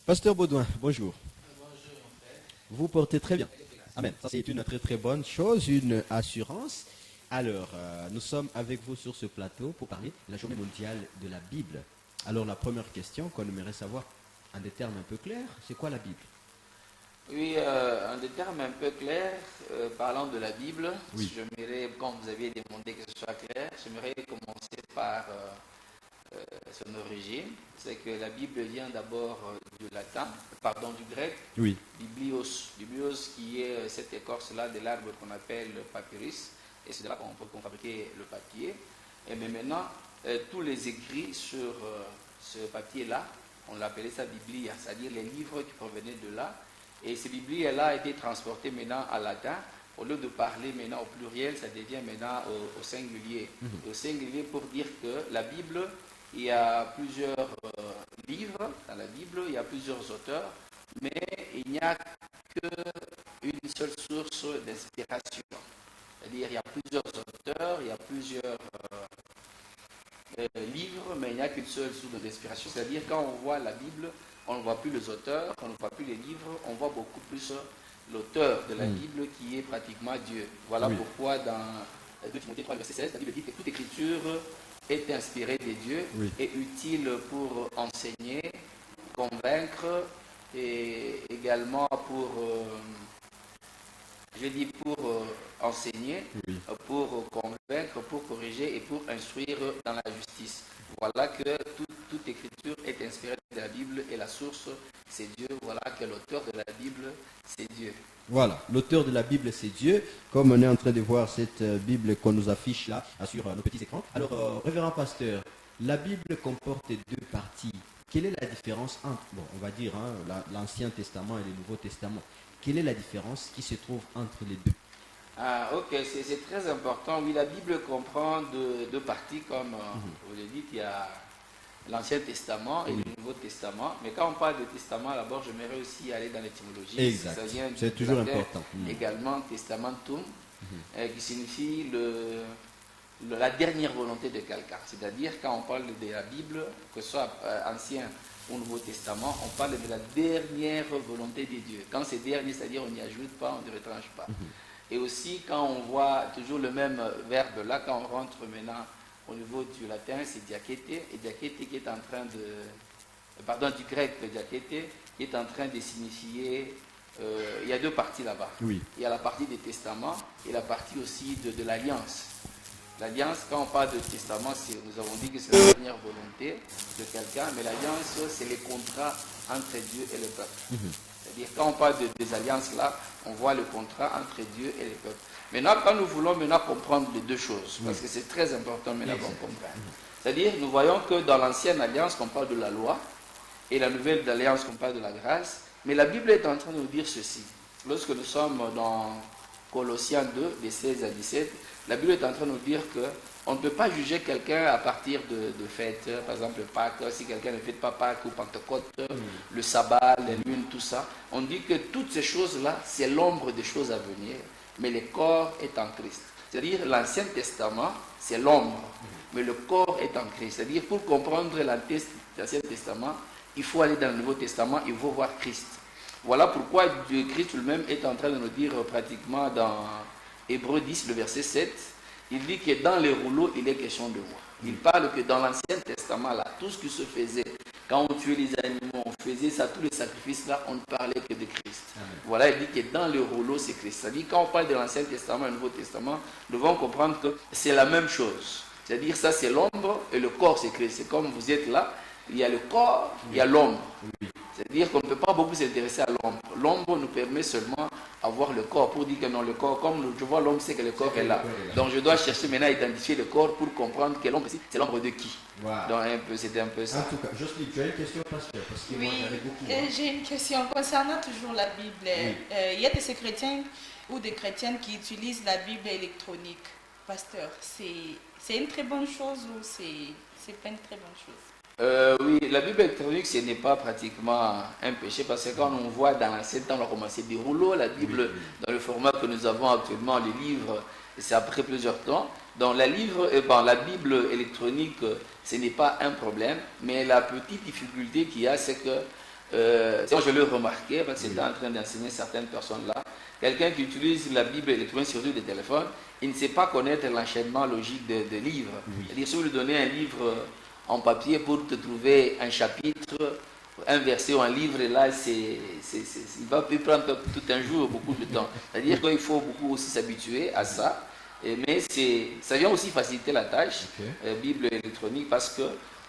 Pasteur Baudouin, bonjour. Bonjour mon frère. Vous portez très bien. Amen. Ça, c'est une très très bonne chose, une assurance. Alors, nous sommes avec vous sur ce plateau pour parler de la journée mondiale de la Bible. Alors, la première question qu'on aimerait savoir en des termes un peu clairs, c'est quoi la Bible? Oui, en des termes un peu clairs, parlant de la Bible, Oui. j'aimerais, comme vous aviez demandé que ce soit clair, j'aimerais commencer par son origine. C'est que la Bible vient d'abord du latin, pardon, du grec, Oui. biblios. Biblios qui est cette écorce-là de l'arbre qu'on appelle le papyrus. Et c'est de là qu'on fabriquait le papier. Et mais maintenant, tous les écrits sur ce papier-là, on l'appelait ça biblia, c'est-à-dire les livres qui provenaient de là. Et ce biblia-là a été transporté maintenant à latin. Au lieu de parler maintenant au pluriel, ça devient maintenant au singulier. Au singulier pour dire que la Bible, il y a plusieurs livres dans la Bible, il y a plusieurs auteurs, mais il n'y a qu'une seule source d'inspiration. C'est-à-dire il y a plusieurs auteurs, il y a plusieurs livres, mais il n'y a qu'une seule source d'inspiration. C'est-à-dire quand on voit la Bible, on ne voit plus les auteurs, on ne voit plus les livres, on voit beaucoup plus l'auteur de la Bible qui est pratiquement Dieu. Voilà pourquoi dans 2 Timothée 3, verset 16, la Bible dit que toute écriture est inspirée de Dieu et utile pour enseigner, convaincre et également pour enseigner, pour convaincre, pour corriger et pour instruire dans la justice. Voilà que toute écriture est inspirée de la Bible et la source, c'est Dieu. Voilà que l'auteur de la Bible, c'est Dieu. Voilà, l'auteur de la Bible, c'est Dieu, comme on est en train de voir cette Bible qu'on nous affiche là, sur nos petits écrans. Alors, révérend pasteur, la Bible comporte deux parties. Quelle est la différence entre, bon, on va dire, l'Ancien Testament et le Nouveau Testament? Quelle est la différence qui se trouve entre les deux? Ah, ok, c'est très important. Oui, la Bible comprend deux parties, comme vous l'avez dit, il y a l'Ancien Testament et le Nouveau Testament. Mais quand on parle de testament, d'abord, j'aimerais aussi aller dans l'étymologie. Exact. C'est toujours important. Également, testamentum, qui signifie la dernière volonté de quelqu'un. C'est-à-dire, quand on parle de la Bible, que ce soit Ancien ou Nouveau Testament, on parle de la dernière volonté de Dieu. Quand c'est dernier, c'est-à-dire on n'y ajoute pas, on ne retranche pas. Et aussi, quand on voit toujours le même verbe là, quand on rentre maintenant au niveau du latin, c'est diakete, et diakete qui est en train du grec diakete, qui est en train de signifier, il y a deux parties là-bas. Oui. Il y a la partie des testaments et la partie aussi de l'alliance. L'alliance, quand on parle de testament, nous avons dit que c'est la dernière volonté de quelqu'un, mais l'alliance, c'est les contrats entre Dieu et le peuple. C'est-à-dire, quand on parle des alliances là, on voit le contrat entre Dieu et le peuple. Maintenant, quand nous voulons maintenant comprendre les deux choses, parce que c'est très important maintenant qu'on comprenne. C'est-à-dire, nous voyons que dans l'ancienne alliance, on parle de la loi, et la nouvelle alliance, on parle de la grâce, mais la Bible est en train de nous dire ceci. Lorsque nous sommes dans Colossiens 2, des 16 à 17, la Bible est en train de nous dire que on ne peut pas juger quelqu'un à partir de fêtes, par exemple Pâques, si quelqu'un ne fête pas Pâques ou Pentecôte, le sabbat, les lunes, tout ça. On dit que toutes ces choses-là, c'est l'ombre des choses à venir, mais le corps est en Christ. C'est-à-dire l'Ancien Testament, c'est l'ombre, mais le corps est en Christ. C'est-à-dire pour comprendre l'Ancien Testament, il faut aller dans le Nouveau Testament, il faut voir Christ. Voilà pourquoi Christ lui-même est en train de nous dire pratiquement dans Hébreux 10, le verset 7, il dit que dans les rouleaux, il est question de moi. Il parle que dans l'Ancien Testament, là, tout ce qui se faisait, quand on tuait les animaux, on faisait ça, tous les sacrifices-là, on ne parlait que de Christ. Amen. Voilà, il dit que dans les rouleaux, c'est Christ. C'est-à-dire, quand on parle de l'Ancien Testament et du Nouveau Testament, nous devons comprendre que c'est la même chose. C'est-à-dire, ça, c'est l'ombre et le corps, c'est Christ. C'est comme vous êtes là, il y a le corps, il y a l'ombre. C'est-à-dire qu'on ne peut pas beaucoup s'intéresser à l'ombre. L'ombre nous permet seulement d'avoir le corps pour dire que non, le corps, comme je vois l'ombre, c'est que le corps est là. Donc je dois chercher maintenant à identifier le corps pour comprendre que l'ombre, c'est l'ombre de qui. Wow. Donc c'était un peu ça. En tout cas, Jocelyne, tu as une question, pasteur? Parce que oui, moi, j'avais beaucoup. J'ai une question concernant toujours la Bible. Il y a de ces chrétiens ou des chrétiennes qui utilisent la Bible électronique. Pasteur, c'est une très bonne chose ou c'est pas une très bonne chose? Oui, la Bible électronique, ce n'est pas pratiquement un péché parce que quand on voit dans l'ancien temps, on a commencé des rouleaux, la Bible, dans le format que nous avons actuellement, les livres, c'est après plusieurs temps. Donc la Bible électronique, ce n'est pas un problème, mais la petite difficulté qu'il y a, c'est que je l'ai remarqué, parce que j'étais en train d'enseigner certaines personnes là, quelqu'un qui utilise la Bible électronique sur des téléphones, il ne sait pas connaître l'enchaînement logique de livres. C'est-à-dire, si vous lui donnez un livre en papier pour te trouver un chapitre, un verset ou un livre, et là, il va prendre tout un jour, beaucoup de temps. C'est-à-dire qu'il faut beaucoup aussi s'habituer à ça. Mais ça vient aussi faciliter la tâche, Bible électronique, parce que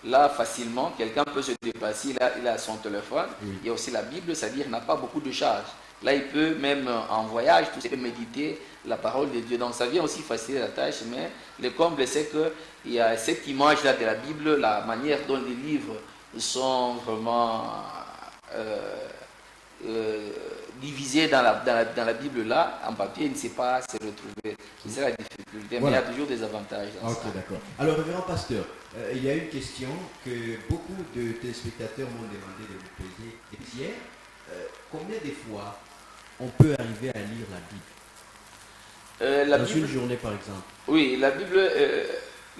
là, facilement, quelqu'un peut se déplacer, il a son téléphone, il y a aussi la Bible, c'est-à-dire qu'il n'a pas beaucoup de charge. Là, il peut même en voyage, tout ça, méditer la parole de Dieu. Donc, ça vient aussi faciliter la tâche, mais le comble, c'est qu'il y a cette image-là de la Bible, la manière dont les livres sont vraiment divisés dans la Bible là, en papier, il ne sait pas se retrouver. C'est la difficulté, mais il y a toujours des avantages dans ça. D'accord. Alors, révérend pasteur, il y a une question que beaucoup de téléspectateurs m'ont demandé de vous poser. Et Pierre, combien de fois on peut arriver à lire la Bible dans une journée, par exemple? Oui,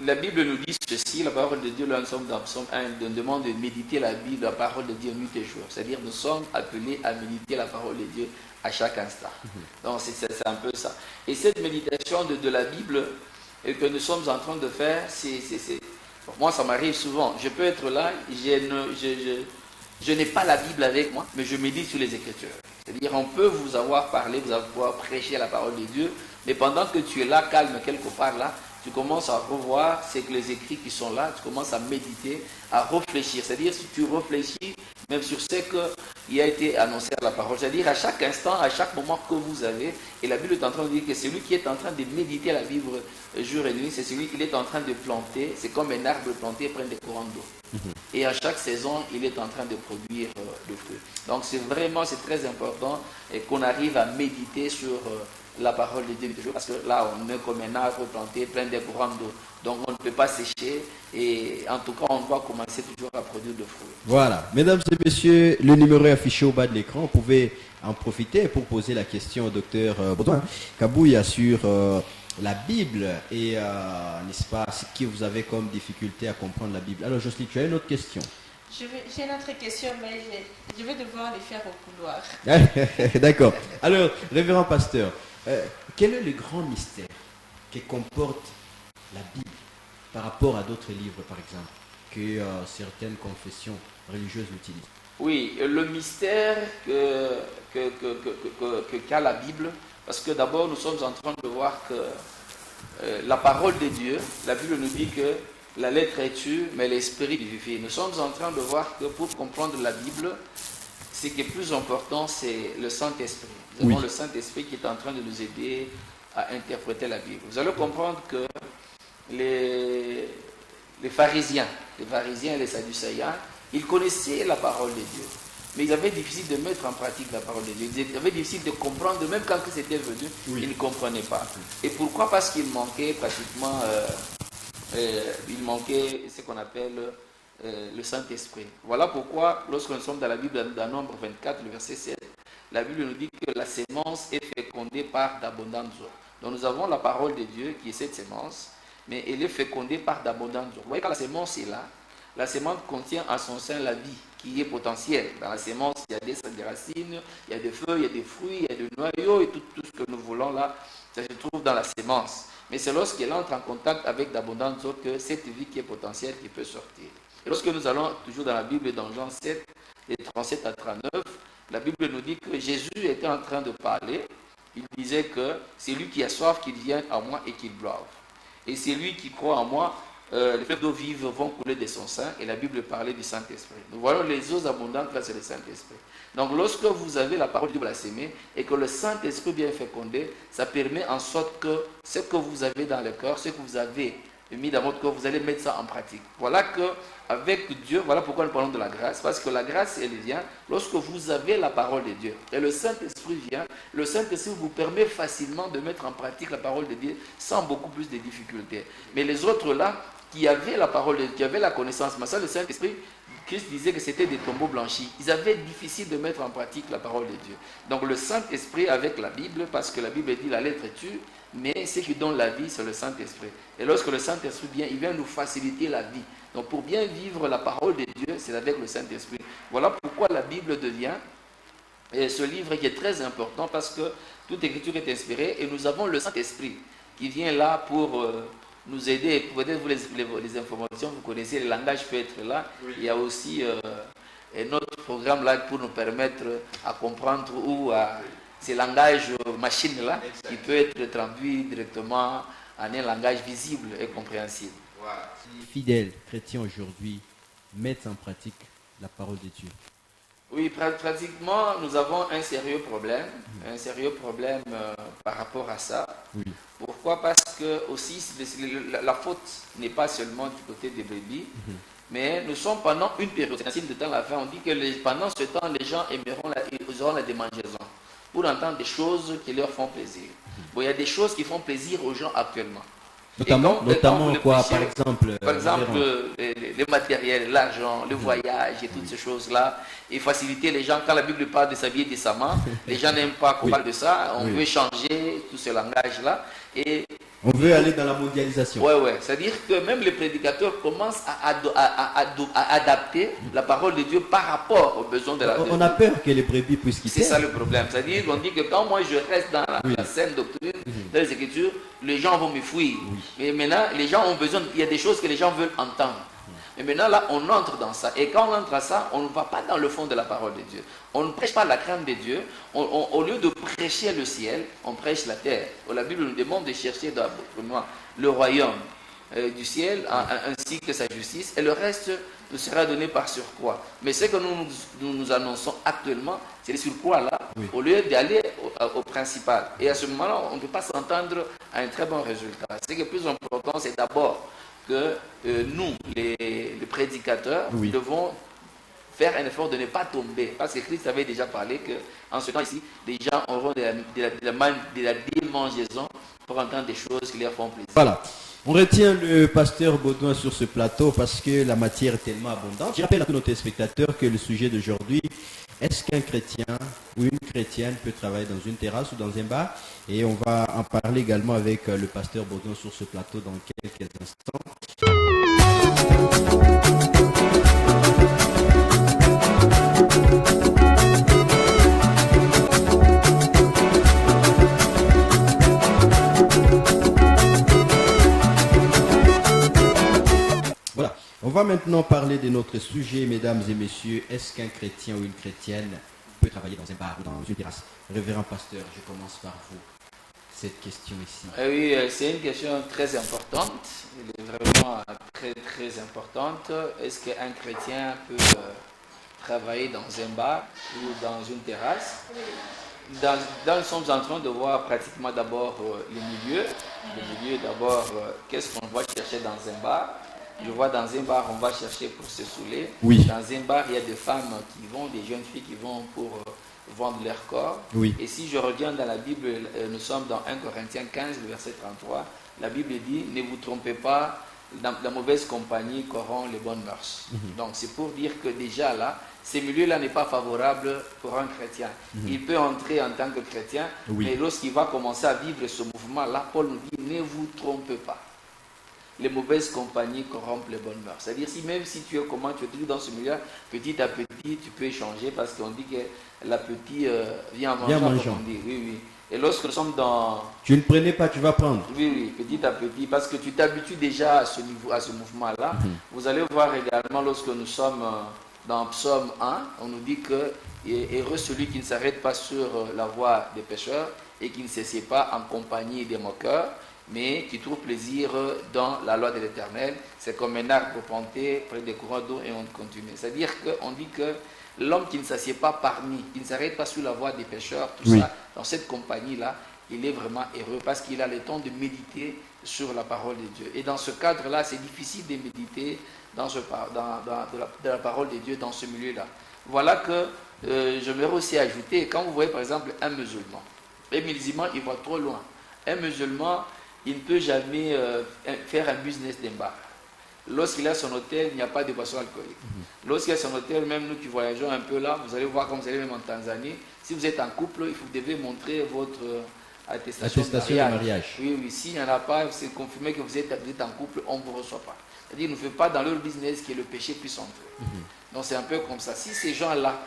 la Bible nous dit ceci, la parole de Dieu, là, nous sommes dans Psaume 1, nous demande de méditer la Bible, la parole de Dieu nuit et jour. C'est-à-dire nous sommes appelés à méditer la parole de Dieu à chaque instant. Donc c'est un peu ça. Et cette méditation de la Bible que nous sommes en train de faire, moi ça m'arrive souvent. Je peux être là, je n'ai pas la Bible avec moi, mais je médite sur les Écritures. C'est-à-dire on peut vous avoir parlé, vous avoir prêché la parole de Dieu, mais pendant que tu es là, calme quelque part là, tu commences à revoir c'est que les écrits qui sont là, tu commences à méditer, à réfléchir. C'est-à-dire si tu réfléchis même sur ce qui a été annoncé à la parole, c'est-à-dire à chaque instant, à chaque moment que vous avez, et la Bible est en train de dire que celui qui est en train de méditer la Bible jour et nuit, c'est celui qui est en train de planter, c'est comme un arbre planté près des courants d'eau. Et à chaque saison, il est en train de produire le fruit. Donc c'est très important qu'on arrive à méditer sur la parole de Dieu, parce que là on est comme un arbre planté plein de courants d'eau, donc on ne peut pas sécher, et en tout cas on doit commencer toujours à produire de fruits. Voilà, mesdames et messieurs, le numéro est affiché au bas de l'écran, vous pouvez en profiter pour poser la question au docteur Baudouin Kabouya sur la Bible et n'est-ce pas, ce que vous avez comme difficulté à comprendre la Bible. Alors Jocelyne, tu as une autre question? J'ai une autre question, mais je vais devoir les faire au couloir. D'accord. Alors, révérend pasteur, quel est le grand mystère que comporte la Bible par rapport à d'autres livres, par exemple, que certaines confessions religieuses utilisent? Oui, le mystère qu'a la Bible, parce que d'abord nous sommes en train de voir que la parole de Dieu, la Bible nous dit que la lettre est tue, mais l'esprit vivifie. Nous sommes en train de voir que pour comprendre la Bible, ce qui est plus important, c'est le Saint-Esprit. Nous avons le Saint-Esprit qui est en train de nous aider à interpréter la Bible. Vous allez comprendre que les pharisiens et les sadducéens, ils connaissaient la parole de Dieu, mais ils avaient difficile de mettre en pratique la parole de Dieu. Ils avaient difficile de comprendre, même quand c'était venu, ils ne comprenaient pas. Et pourquoi? Parce qu'il manquait pratiquement, il manquait ce qu'on appelle le Saint-Esprit. Voilà pourquoi, lorsque nous sommes dans la Bible, dans Nombre 24, le verset 7, la Bible nous dit que la sémence est fécondée par d'abondantes eaux. Donc nous avons la parole de Dieu qui est cette sémence, mais elle est fécondée par d'abondantes eaux. Vous voyez, quand la sémence est là, la sémence contient en son sein la vie qui est potentielle. Dans la sémence, il y a des racines, il y a des feuilles, il y a des fruits, il y a des noyaux, et tout ce que nous voulons là, ça se trouve dans la sémence. Mais c'est lorsqu'elle entre en contact avec d'abondantes eaux que cette vie qui est potentielle qui peut sortir. Et lorsque nous allons toujours dans la Bible, dans Jean 7, les 37 à 39, la Bible nous dit que Jésus était en train de parler. Il disait que c'est lui qui a soif, qu'il vienne à moi et qu'il boive. Et c'est lui qui croit en moi, les fleuves d'eau vive vont couler de son sein. Et la Bible parlait du Saint-Esprit. Nous voyons les eaux abondantes, là c'est le Saint-Esprit. Donc lorsque vous avez la parole de Dieu blasphémée et que le Saint-Esprit bien fécondé, ça permet en sorte que ce que vous avez dans le cœur, ce que vous avez mis dans votre cœur, vous allez mettre ça en pratique. Voilà que avec Dieu, voilà pourquoi nous parlons de la grâce, parce que la grâce, elle vient lorsque vous avez la parole de Dieu. Et le Saint-Esprit vient, le Saint-Esprit vous permet facilement de mettre en pratique la parole de Dieu sans beaucoup plus de difficultés. Mais les autres là, qui avaient la parole de Dieu, qui avaient la connaissance, mais ça, le Saint-Esprit, Christ disait que c'était des tombeaux blanchis. Ils avaient difficile de mettre en pratique la parole de Dieu. Donc le Saint-Esprit avec la Bible, parce que la Bible dit la lettre tue, mais ce qui donne la vie, c'est le Saint-Esprit. Et lorsque le Saint-Esprit vient, il vient nous faciliter la vie. Donc pour bien vivre la parole de Dieu, c'est avec le Saint-Esprit. Voilà pourquoi la Bible devient ce livre qui est très important, parce que toute écriture est inspirée et nous avons le Saint-Esprit qui vient là pour nous aider. Peut-être vous les informations, vous connaissez, le langage peut être là. Oui. Il y a aussi un autre programme là pour nous permettre à comprendre ou à ces langages machines là qui peut être traduit directement en un langage visible et compréhensible. Voilà. Les fidèles chrétiens aujourd'hui mettent en pratique la parole de Dieu. Oui, pratiquement, nous avons un sérieux problème, par rapport à ça. Oui. Pourquoi? Parce que aussi, la faute n'est pas seulement du côté des brebis, mais nous sommes pendant une période, c'est de temps à la fin, on dit que pendant ce temps, les gens ils auront la démangeaison pour entendre des choses qui leur font plaisir. Bon, il y a des choses qui font plaisir aux gens actuellement. Notamment quoi, par exemple le matériel, l'argent, le voyage et toutes ces choses-là, et faciliter les gens. Quand la Bible parle de s'habiller décemment, les gens n'aiment pas qu'on parle de ça, on veut changer tout ce langage-là. Et on veut aller dans la mondialisation. Oui. C'est-à-dire que même les prédicateurs commencent à adapter la parole de Dieu par rapport aux besoins de la vie. On a peur que les brebis puissent quitter. C'est ça le problème. C'est-à-dire qu'on dit que quand moi je reste dans la saine doctrine, dans les Écritures, les gens vont me fuir. Mais maintenant, les gens ont besoin, il y a des choses que les gens veulent entendre. Mais maintenant, là, on entre dans ça. Et quand on entre à ça, on ne va pas dans le fond de la parole de Dieu. On ne prêche pas la crainte de Dieu. Au lieu de prêcher le ciel, on prêche la terre. La Bible nous demande de chercher d'abord le royaume du ciel, ainsi que sa justice. Et le reste nous sera donné par surcroît. Mais ce que nous annonçons actuellement, c'est le surcroît là, au lieu d'aller au principal. Et à ce moment-là, on ne peut pas s'entendre à un très bon résultat. Ce qui est plus important, c'est d'abord que nous, les prédicateurs, devons faire un effort de ne pas tomber. Parce que Christ avait déjà parlé qu'en ce temps ici, les gens auront de la démangeaison pour entendre des choses qui leur font plaisir. Voilà. On retient le pasteur Baudouin sur ce plateau parce que la matière est tellement abondante. Je rappelle à tous nos téléspectateurs que le sujet d'aujourd'hui, est-ce qu'un chrétien ou une chrétienne peut travailler dans une terrasse ou dans un bar? Et on va en parler également avec le pasteur Baudouin sur ce plateau dans quelques instants. Voilà, on va maintenant parler de notre sujet, mesdames et messieurs. Est-ce qu'un chrétien ou une chrétienne peut travailler dans un bar ou dans une terrasse? Révérend pasteur, je commence par vous. Cette question ici. Oui, c'est une question très importante. Elle est vraiment très, très importante. Est-ce qu'un chrétien peut travailler dans un bar ou dans une terrasse? Nous sommes en train de voir pratiquement d'abord le milieu. Le milieu, d'abord, qu'est-ce qu'on va chercher dans un bar? Je vois dans un bar, on va chercher pour se saouler. Oui. Dans un bar, il y a des femmes qui vont, des jeunes filles qui vont pour vendre leur corps. Oui. Et si je reviens dans la Bible, nous sommes dans 1 Corinthiens 15, le verset 33. La Bible dit, ne vous trompez pas, la mauvaise compagnie corrompt les bonnes mœurs. Donc c'est pour dire que déjà là, ce milieu-là n'est pas favorable pour un chrétien. Il peut entrer en tant que chrétien, mais lorsqu'il va commencer à vivre ce mouvement-là, Paul nous dit, ne vous trompez pas. Les mauvaises compagnies corrompent les bonnes mœurs. C'est-à-dire, même si tu es dans ce milieu, petit à petit, tu peux échanger parce qu'on dit que la petite vient manger, comme on dit. Oui. Et lorsque nous sommes dans... Tu ne prenais pas, tu vas prendre. Oui, petit à petit, parce que tu t'habitues déjà à ce niveau, à ce mouvement-là. Vous allez voir également lorsque nous sommes dans Psaume 1, on nous dit que heureux celui qui ne s'arrête pas sur la voie des pécheurs et qui ne s'assied pas en compagnie des moqueurs, mais qui trouve plaisir dans la loi de l'Éternel. C'est comme un arbre planté près des courants d'eau et on continue. C'est-à-dire qu'on dit que l'homme qui ne s'assied pas parmi, qui ne s'arrête pas sur la voie des pécheurs, tout ça, dans cette compagnie-là, il est vraiment heureux parce qu'il a le temps de méditer sur la parole de Dieu. Et dans ce cadre-là, c'est difficile de méditer dans la parole de Dieu dans ce milieu-là. Voilà que j'aimerais aussi ajouter, quand vous voyez par exemple un musulman, il va trop loin. Un musulman, il ne peut jamais faire un business d'un bar. lorsqu'il a son hôtel, il n'y a pas de boisson alcoolique. Lorsqu'il a son hôtel, même nous qui voyageons un peu là, vous allez voir comme vous allez même en Tanzanie, si vous êtes en couple, vous devez montrer votre attestation de mariage. Oui, oui, s'il n'y en a pas, c'est confirmé que vous êtes en couple, on ne vous reçoit pas. C'est-à-dire, ne fait pas dans leur business que le péché puisse entrer. Donc c'est un peu comme ça. Si ces gens-là,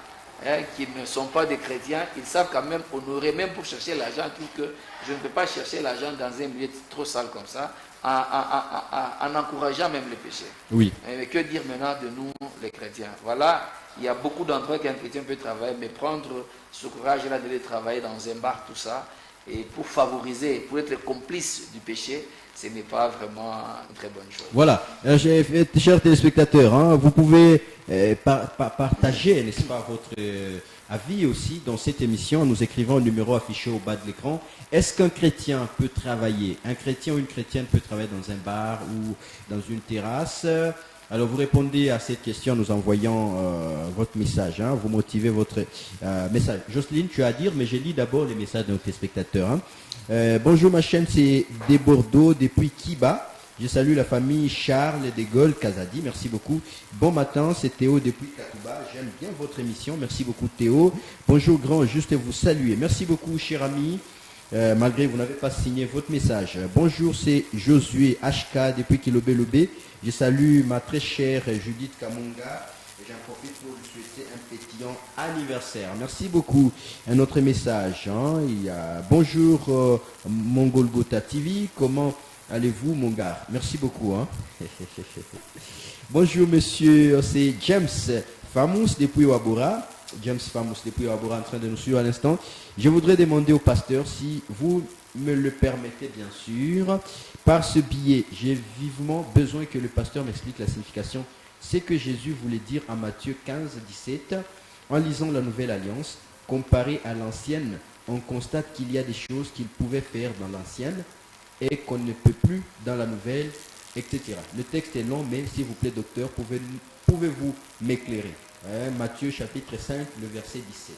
qui ne sont pas des chrétiens, ils savent quand même honorer, même pour chercher l'argent, tout que je ne peux pas chercher l'argent dans un milieu trop sale comme ça, en encourageant même les péchés. Oui. Mais que dire maintenant de nous, les chrétiens? Voilà, il y a beaucoup d'endroits qu'un chrétien peut travailler, mais prendre ce courage-là d'aller travailler dans un bar, tout ça, et pour favoriser, pour être complice du péché, ce n'est pas vraiment une très bonne chose. Voilà, chers téléspectateurs, hein, vous pouvez partager, n'est-ce pas, votre avis aussi dans cette émission en nous écrivant le numéro affiché au bas de l'écran. Est-ce qu'un chrétien peut travailler, un chrétien ou une chrétienne peut travailler dans un bar ou dans une terrasse? Alors vous répondez à cette question en nous envoyant votre message, hein, vous motivez votre message. Jocelyne, tu as à dire, mais j'ai lu d'abord les messages de nos téléspectateurs. Hein. Bonjour, ma chaîne, c'est des Bordeaux depuis Kiba. Je salue la famille Charles de Gaulle Kazadi. Merci beaucoup. Bon matin, c'est Théo depuis Katouba. J'aime bien votre émission. Merci beaucoup, Théo. Bonjour, grand, juste vous saluer. Merci beaucoup, cher ami. Malgré que vous n'avez pas signé votre message. Bonjour, c'est Josué HK depuis Kilobé-Lobé. Je salue ma très chère Judith Kamunga. Et j'en profite pour lui souhaiter un pétillant anniversaire. Merci beaucoup. Un autre message. Hein, il y a bonjour Mongolgota TV. Comment allez-vous, mon gars? Merci beaucoup. Hein. Bonjour, monsieur. C'est James Famous depuis Wabura. James Famous depuis Wabura en train de nous suivre à l'instant. Je voudrais demander au pasteur si vous me le permettez, bien sûr. Par ce billet, j'ai vivement besoin que le pasteur m'explique la signification. C'est que Jésus voulait dire en Matthieu 15, 17, en lisant la Nouvelle Alliance, comparée à l'ancienne, on constate qu'il y a des choses qu'il pouvait faire dans l'ancienne et qu'on ne peut plus dans la nouvelle, etc. Le texte est long, mais s'il vous plaît, docteur, pouvez-vous m'éclairer? Matthieu chapitre 5, le verset 17.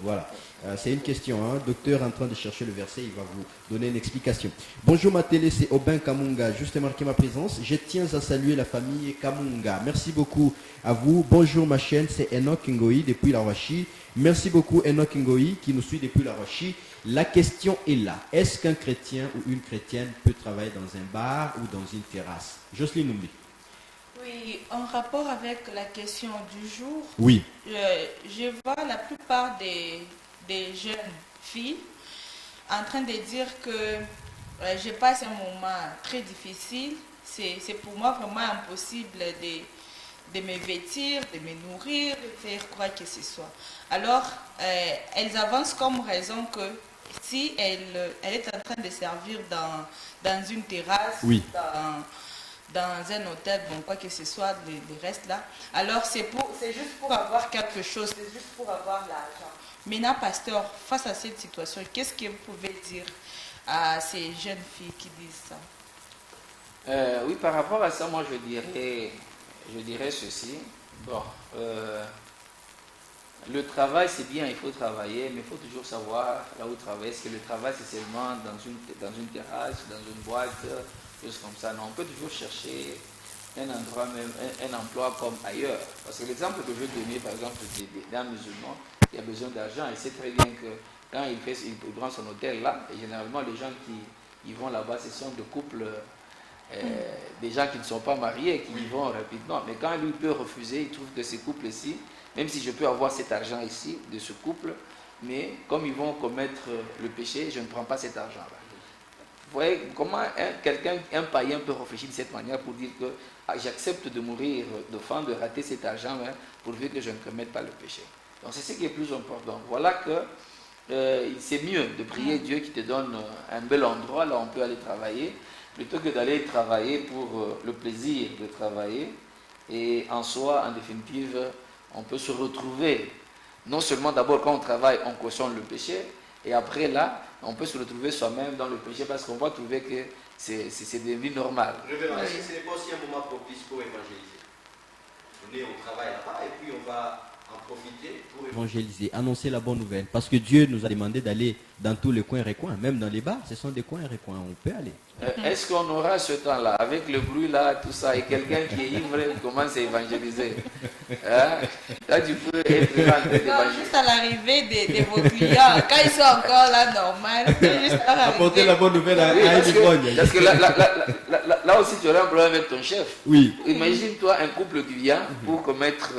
Voilà, c'est une question, hein. Docteur en train de chercher le verset, il va vous donner une explication. Bonjour ma télé, c'est Aubin Kamunga, juste marqué ma présence. Je tiens à saluer la famille Kamunga. Merci beaucoup à vous. Bonjour ma chaîne, c'est Enoch Ngoï depuis la Roachie. Merci beaucoup Enoch Ngoï qui nous suit depuis la Roachie. La question est là. Est-ce qu'un chrétien ou une chrétienne peut travailler dans un bar ou dans une terrasse? Jocelyne Noumbi. Oui, en rapport avec la question du jour, oui. Je vois la plupart des jeunes filles en train de dire que je passe un moment très difficile, c'est pour moi vraiment impossible de me vêtir, de me nourrir, de faire quoi que ce soit. Alors, elles avancent comme raison que si elle est en train de servir dans une terrasse, oui. dans un hôtel, bon, quoi que ce soit, les restes là. Alors, c'est juste pour avoir quelque chose, c'est juste pour avoir l'argent. Maintenant, pasteur, face à cette situation, qu'est-ce que vous pouvez dire à ces jeunes filles qui disent ça? Oui, par rapport à ça, moi, je dirais ceci. Bon, le travail, c'est bien, il faut travailler, mais il faut toujours savoir là où travailler. Est-ce que le travail, c'est seulement dans une terrasse, dans une boîte, choses comme ça? Non, on peut toujours chercher un endroit, même un emploi comme ailleurs. Parce que l'exemple que je vais donner, par exemple, d'un musulman qui a besoin d'argent, il sait très bien que quand il prend son hôtel là, et généralement les gens qui vont là-bas, ce sont des couples, des gens qui ne sont pas mariés, qui y vont rapidement. Mais quand lui peut refuser, il trouve que ces couples-ci, même si je peux avoir cet argent ici, de ce couple, mais comme ils vont commettre le péché, je ne prends pas cet argent-là. Vous voyez comment un païen peut réfléchir de cette manière pour dire que j'accepte de mourir de faim, de rater cet argent, hein, pourvu que je ne commette pas le péché. Donc c'est ce qui est plus important. Voilà que c'est mieux de prier Dieu qui te donne un bel endroit, là on peut aller travailler, plutôt que d'aller travailler pour le plaisir de travailler. Et en soi, en définitive, on peut se retrouver, non seulement d'abord quand on travaille, on cautionne le péché, et après là, on peut se retrouver soi-même dans le péché parce qu'on va trouver que c'est devenu normal. Révérend, est-ce que ce n'est pas aussi un moment propice pour évangéliser? On est au travail là-bas et puis on va en profiter pour évangéliser, annoncer la bonne nouvelle. Parce que Dieu nous a demandé d'aller dans tous les coins et recoins. Même dans les bars, ce sont des coins et recoins. On peut aller. Est-ce qu'on aura ce temps-là, avec le bruit là, tout ça, et quelqu'un qui est ivre commence à évangéliser? Hein? Là, tu peux être là en train Non, d'évangéliser. juste à l'arrivée de vos clients, quand ils sont encore là, normal, juste à Apporter la l'arrivée. bonne nouvelle à Oui, une ivrogne. parce que là aussi, tu auras un problème avec ton chef. Oui, Imagine-toi un couple qui vient pour commettre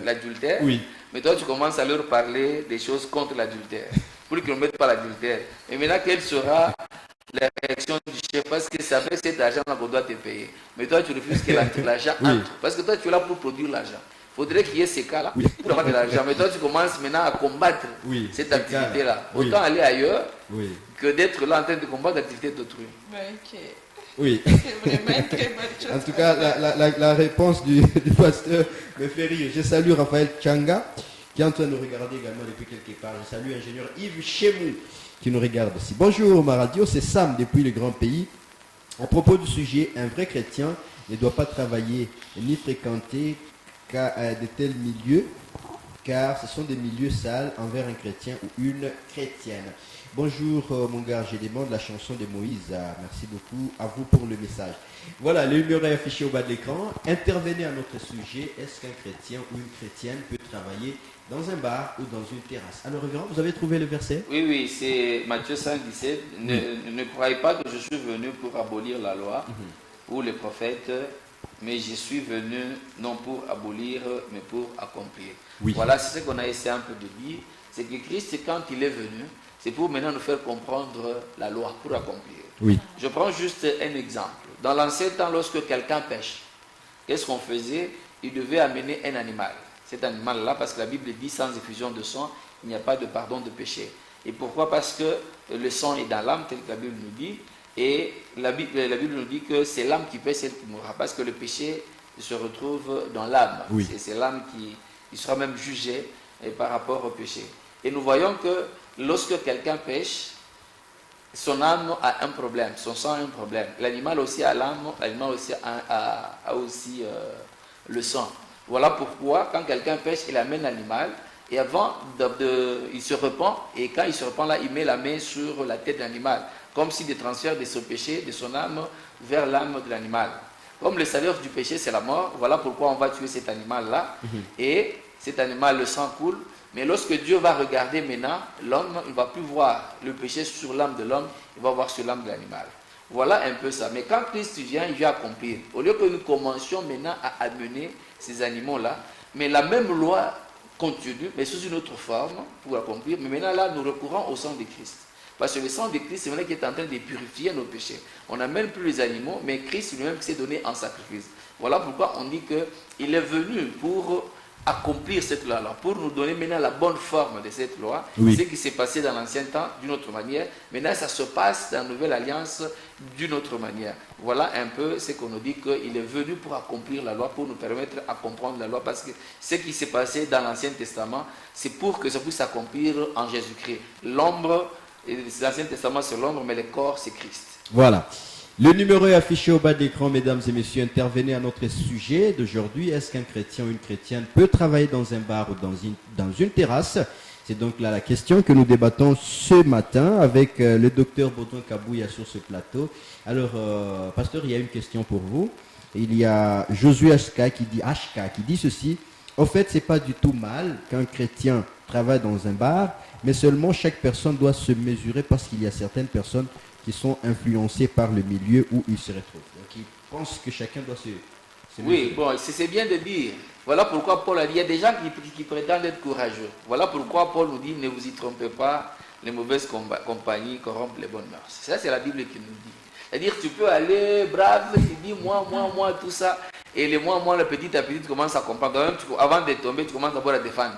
l'adultère, oui. mais toi, tu commences à leur parler des choses contre l'adultère, pour qu'ils ne mettent pas l'adultère. Et maintenant, quelle sera la réaction du chef? Parce que c'est avec cet argent-là qu'on doit te payer. Mais toi, tu refuses que l'argent Oui. entre. Parce que toi, tu es là pour produire l'argent. Il faudrait qu'il y ait ces cas-là pour avoir de l'argent. Mais toi, tu commences maintenant à combattre Oui, cette ces activité-là. cas-là. Oui. Autant aller ailleurs Oui, que d'être là en train de combattre l'activité d'autrui. Ok. oui. C'est vraiment une très bonne chose. En tout cas, la réponse du pasteur me fait rire. Je salue Raphaël Changa, qui est en train de nous regarder également depuis quelque part. Je salue ingénieur Yves Chemou, qui nous regarde aussi. Bonjour, ma radio, c'est Sam depuis le grand pays. À propos du sujet, un vrai chrétien ne doit pas travailler ni fréquenter de tels milieux, car ce sont des milieux sales envers un chrétien ou une chrétienne. Bonjour mon gars, je demande la chanson de Moïse. Merci beaucoup à vous pour le message. Voilà, le numéro est affiché au bas de l'écran. Intervenez à notre sujet. Est-ce qu'un chrétien ou une chrétienne peut travailler dans un bar ou dans une terrasse? Alors, révérend, vous avez trouvé le verset? Oui, oui, c'est Matthieu 5, 17. Ne croyez pas que je suis venu pour abolir la loi ou les prophètes, mais je suis venu non pour abolir, mais pour accomplir. Oui. Voilà, c'est ce qu'on a essayé un peu de dire. C'est que Christ, quand il est venu, c'est pour maintenant nous faire comprendre la loi, pour accomplir. Oui. Je prends juste un exemple. Dans l'ancien temps, lorsque quelqu'un pêche, qu'est-ce qu'on faisait? Il devait amener un animal. Cet animal-là, parce que la Bible dit, sans effusion de sang, il n'y a pas de pardon de péché. Et pourquoi? Parce que le sang est dans l'âme, tel que la Bible nous dit. Et la Bible nous dit que c'est l'âme qui paie, celle qui mourra. Parce que le péché se retrouve dans l'âme. Oui. C'est l'âme qui sera même jugée par rapport au péché. Et nous voyons que lorsque quelqu'un pêche, son âme a un problème, son sang a un problème. L'animal aussi a l'âme, l'animal aussi a aussi le sang. Voilà pourquoi quand quelqu'un pêche, il amène l'animal et avant, il se repent et quand il se repent là, il met la main sur la tête de l'animal, comme s'il transfère de son péché, de son âme vers l'âme de l'animal. Comme le salaire du péché, c'est la mort, voilà pourquoi on va tuer cet animal-là. Et cet animal, le sang coule. Mais lorsque Dieu va regarder maintenant, l'homme, il ne va plus voir le péché sur l'âme de l'homme, il va voir sur l'âme de l'animal. Voilà un peu ça. Mais quand Christ vient, il vient accomplir. Au lieu que nous commencions maintenant à amener ces animaux-là, mais la même loi continue, mais sous une autre forme pour accomplir. Mais maintenant là, nous recourons au sang de Christ. Parce que le sang de Christ, c'est vrai qui est en train de purifier nos péchés. On n'amène plus les animaux, mais Christ lui-même qui s'est donné en sacrifice. Voilà pourquoi on dit qu'il est venu pour accomplir cette loi-là, pour nous donner maintenant la bonne forme de cette loi. Oui. Ce qui s'est passé dans l'ancien temps d'une autre manière, maintenant ça se passe dans la nouvelle alliance d'une autre manière. Voilà un peu ce qu'on nous dit, qu'il est venu pour accomplir la loi, pour nous permettre à comprendre la loi, parce que ce qui s'est passé dans l'Ancien Testament, c'est pour que ça puisse s'accomplir en Jésus-Christ. L'ombre, l'Ancien Testament c'est l'ombre, mais le corps c'est Christ. Voilà. Le numéro est affiché au bas de l'écran, mesdames et messieurs. Intervenez à notre sujet d'aujourd'hui. Est-ce qu'un chrétien ou une chrétienne peut travailler dans un bar ou dans une terrasse? C'est donc là la question que nous débattons ce matin avec le docteur Baudouin Kabouya sur ce plateau. Alors, pasteur, il y a une question pour vous. Il y a Josué HK qui dit ceci. Au fait, c'est pas du tout mal qu'un chrétien travaille dans un bar, mais seulement chaque personne doit se mesurer parce qu'il y a certaines personnes qui sont influencés par le milieu où ils se retrouvent. Donc, ils pensent que chacun doit se Oui, bon, c'est bien de dire. Voilà pourquoi Paul a dit, il y a des gens qui prétendent être courageux. Voilà pourquoi Paul nous dit, ne vous y trompez pas, les mauvaises compagnies corrompent les bonnes mœurs. Ça, c'est la Bible qui nous dit. C'est-à-dire, tu peux aller brave, tu dis moi, tout ça. Et les moi, le petit à petit, tu commences à comprendre. Même, avant de tomber, tu commences d'abord à défendre.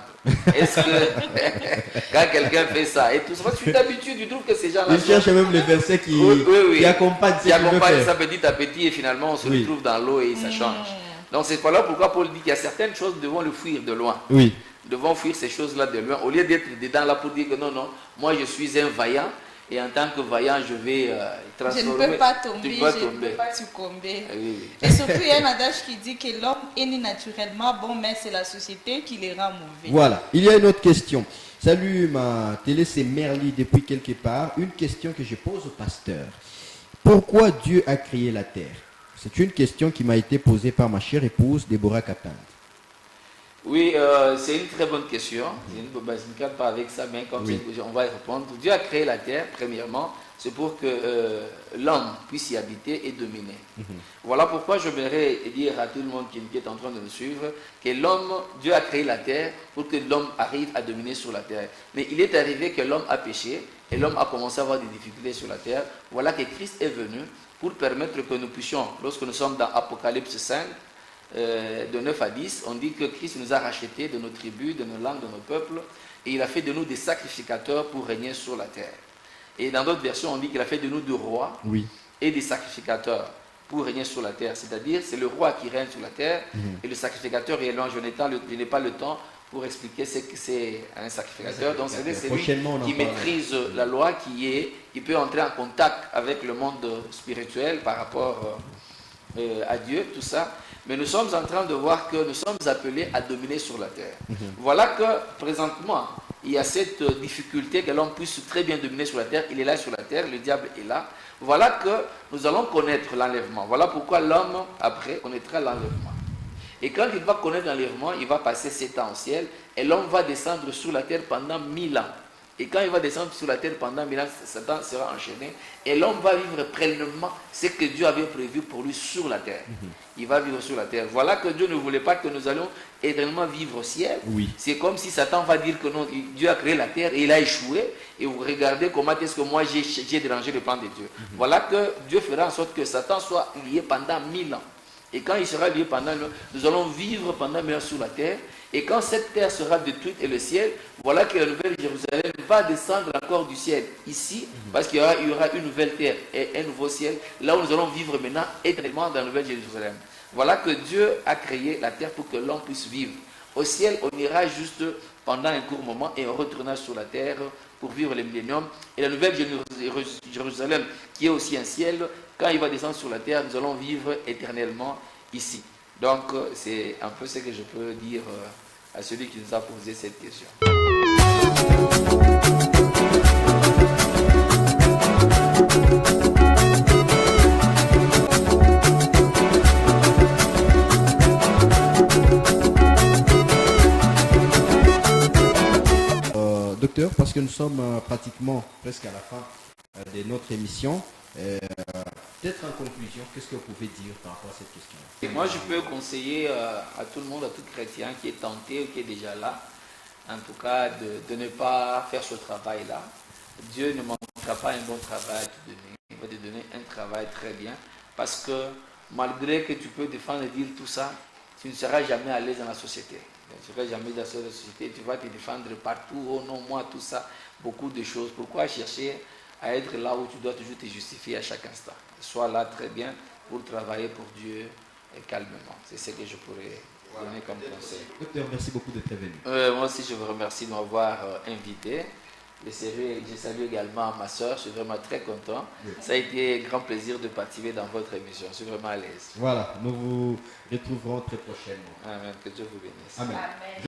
Est-ce que quand quelqu'un fait ça et tout ça, parce que tu t'habitues, tu trouves que ces gens-là. Ils cherchent même les versets qui accompagnent ce qui accompagnent ça petit à petit et finalement on se retrouve dans l'eau et ça change. Donc c'est voilà pourquoi Paul dit qu'il y a certaines choses devant le fuir de loin. Oui. Devant fuir ces choses-là de loin. Au lieu d'être dedans là pour dire que non, moi je suis un vaillant Et en tant que vaillant, je vais transformer. Je ne peux pas tomber, Tu vas je ne tomber. peux pas succomber. Oui, oui. Et surtout, il y a un adage qui dit que l'homme est né naturellement bon, mais c'est la société qui les rend mauvais. Voilà, il y a une autre question. Salut, ma télé, c'est Merly depuis quelque part. Une question que je pose au pasteur. Pourquoi Dieu a créé la terre? C'est une question qui m'a été posée par ma chère épouse, Déborah Kaplan. Oui, c'est une très bonne question. Je ne cadre pas avec ça, mais comme on va y répondre. Dieu a créé la terre, premièrement, c'est pour que l'homme puisse y habiter et dominer. Voilà pourquoi j'aimerais dire à tout le monde qui est en train de nous suivre que Dieu a créé la terre pour que l'homme arrive à dominer sur la terre. Mais il est arrivé que l'homme a péché et l'homme a commencé à avoir des difficultés sur la terre. Voilà que Christ est venu pour permettre que nous puissions, lorsque nous sommes dans Apocalypse 5, de 9 à 10, on dit que Christ nous a rachetés de nos tribus, de nos langues, de nos peuples, et il a fait de nous des sacrificateurs pour régner sur la terre. Et dans d'autres versions, on dit qu'il a fait de nous des rois et des sacrificateurs pour régner sur la terre. C'est-à-dire, c'est le roi qui règne sur la terre, et le sacrificateur est loin. Je n'ai pas le temps pour expliquer ce que c'est un sacrificateur. Donc, c'est celui qui maîtrise la loi, qui peut entrer en contact avec le monde spirituel par rapport à Dieu, tout ça. Mais nous sommes en train de voir que nous sommes appelés à dominer sur la terre. Voilà que présentement, il y a cette difficulté que l'homme puisse très bien dominer sur la terre. Il est là sur la terre, le diable est là. Voilà que nous allons connaître l'enlèvement. Voilà pourquoi l'homme, après, connaîtra l'enlèvement. Et quand il va connaître l'enlèvement, il va passer 7 ans au ciel et l'homme va descendre sur la terre pendant 1000 ans. Et quand il va descendre sur la terre pendant 1000 ans, Satan sera enchaîné et l'homme va vivre pleinement ce que Dieu avait prévu pour lui sur la terre. Il va vivre sur la terre. Voilà que Dieu ne voulait pas que nous allions éternellement vivre au ciel. C'est comme si Satan va dire que non, Dieu a créé la terre et il a échoué. Et vous regardez comment est-ce que moi j'ai dérangé le plan de Dieu. Voilà que Dieu fera en sorte que Satan soit lié pendant 1000 ans. Et quand il sera lié pendant 1000 ans, nous allons vivre pendant 1000 ans sur la terre. Et quand cette terre sera détruite et le ciel, voilà que la nouvelle Jérusalem va descendre encore du ciel ici, parce qu'il y aura une nouvelle terre et un nouveau ciel, là où nous allons vivre maintenant éternellement dans la nouvelle Jérusalem. Voilà que Dieu a créé la terre pour que l'homme puisse vivre. Au ciel, on ira juste pendant un court moment et on retournera sur la terre pour vivre le millénium. Et la nouvelle Jérusalem, qui est aussi un ciel, quand il va descendre sur la terre, nous allons vivre éternellement ici. Donc, c'est un peu ce que je peux dire à celui qui nous a posé cette question. Docteur, parce que nous sommes pratiquement presque à la fin de notre émission, peut-être en conclusion, qu'est-ce que vous pouvez dire par rapport à cette question? Et moi, je peux conseiller à tout le monde, à tout chrétien qui est tenté ou qui est déjà là, en tout cas, de ne pas faire ce travail-là. Dieu ne manquera pas un bon travail à te donner. Il va te donner un travail très bien, parce que malgré que tu peux défendre et dire tout ça, tu ne seras jamais à l'aise dans la société. Tu ne seras jamais dans la société, tu vas te défendre partout, oh non, moi, tout ça, beaucoup de choses. Pourquoi chercher à être là où tu dois toujours te justifier à chaque instant? Sois là très bien pour travailler pour Dieu et calmement. C'est ce que je pourrais donner comme conseil. Docteur, merci beaucoup d'être venu. Moi aussi, je vous remercie de m'avoir invité. Je salue également ma soeur, je suis vraiment très content. Oui. Ça a été un grand plaisir de participer dans votre émission. Je suis vraiment à l'aise. Voilà, nous vous retrouverons très prochainement. Amen. Que Dieu vous bénisse. Amen. Amen.